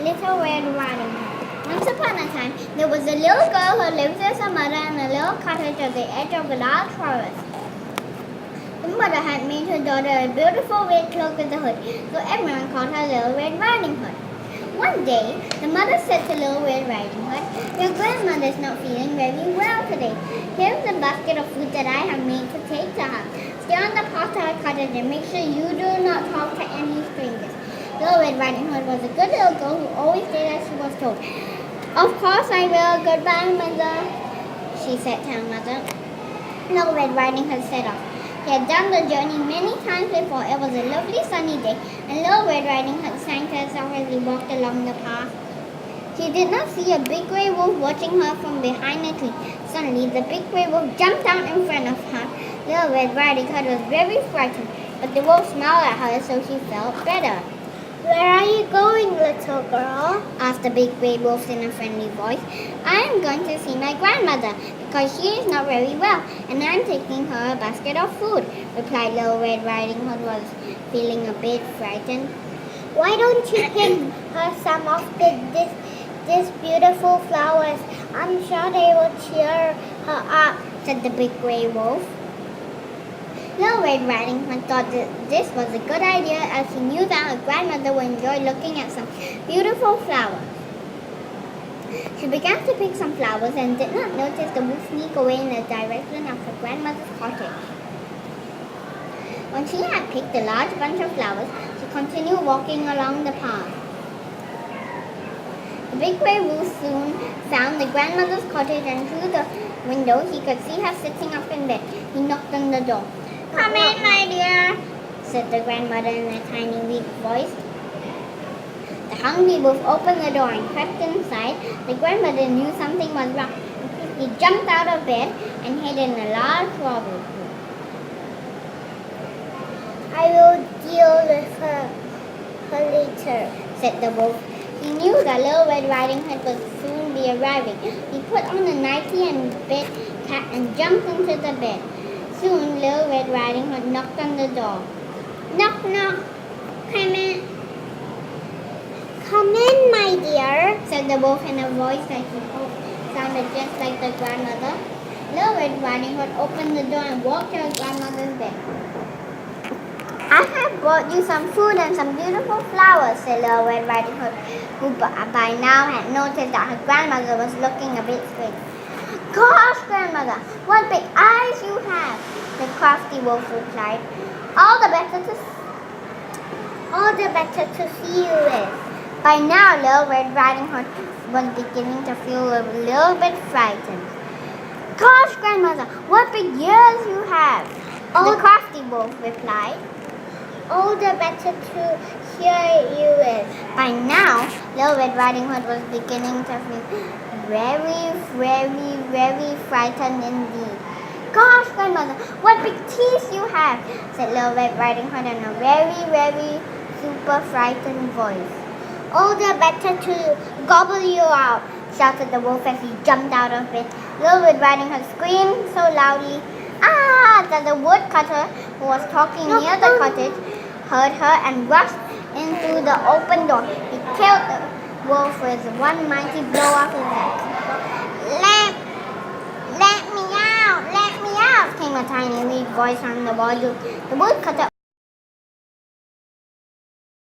Little Red Riding Hood. Once upon a time, there was a little girl who lived with her mother in a little cottage at the edge of a large forest. The mother had made her daughter a beautiful red cloak with a hood, so everyone called her Little Red Riding Hood. One day, the mother said to Little Red Riding Hood, "Your grandmother is not feeling very well today. Here's a basket of food that I have made to take to her. Stay on the path to her cottage and make sure you do not talk to any strangers." Little Red Riding Hood was a good little girl who always did as she was told. "Of course I will. Goodbye, mother," she said to her mother. Little Red Riding Hood set off. He had done the journey many times before. It was a lovely sunny day, and Little Red Riding Hood sang to herself as he walked along the path. She did not see a big grey wolf watching her from behind a tree. Suddenly, the big grey wolf jumped out in front of her. Little Red Riding Hood was very frightened, but the wolf smiled at her, so she felt better. "Where are you going, little girl?" asked the big grey wolf in a friendly voice. "I am going to see my grandmother because she is not very well, and I am taking her a basket of food," replied Little Red Riding Hood, was feeling a bit frightened. "Why don't you pick her some of these beautiful flowers? I'm sure they will cheer her up," said the big grey wolf. Little Red Riding Hood thought that this was a good idea, as she knew that her grandmother would enjoy looking at some beautiful flowers. She began to pick some flowers and did not notice the wolf sneak away in the direction of her grandmother's cottage. When she had picked a large bunch of flowers, she continued walking along the path. The big grey wolf soon found the grandmother's cottage, and through the window he could see her sitting up in bed. He knocked on the door. "Come in, my dear," said the grandmother in a tiny, weak voice. The hungry wolf opened the door and crept inside. The grandmother knew something was wrong. He jumped out of bed and hid in a large wardrobe. "I will deal with her later," said the wolf. He knew that Little Red Riding Hood would soon be arriving. He put on a nightie and bed cap and jumped into the bed. Soon, Little Red Riding Hood knocked on the door. "Knock, knock. Come in." "Come in, my dear," said the wolf in a voice that he hoped sounded just like the grandmother. Little Red Riding Hood opened the door and walked to her grandmother's bed. "I have brought you some food and some beautiful flowers," said Little Red Riding Hood, who by now had noticed that her grandmother was looking a bit strange. "Gosh, grandmother, what big eyes you have," the crafty wolf replied. All the better to see you with." By now, Little Red Riding Hood was beginning to feel a little bit frightened. "Gosh, grandmother, what big ears you have," the crafty wolf replied. "All the better to hear you with." By now, Little Red Riding Hood was beginning to feel very, very, very frightened indeed. "Gosh, grandmother, what big teeth you have," said Little Red Riding Hood in a very, very super frightened voice. "All the better to gobble you out," shouted the wolf as he jumped out of bed. Little Red Riding Hood screamed so loudly, that the woodcutter, who was talking near the cottage, heard her and rushed in through the open door. He killed the wolf with one mighty blow of his axe. Let me out! Let me out!" came a tiny, weak voice from the wall. The woodcutter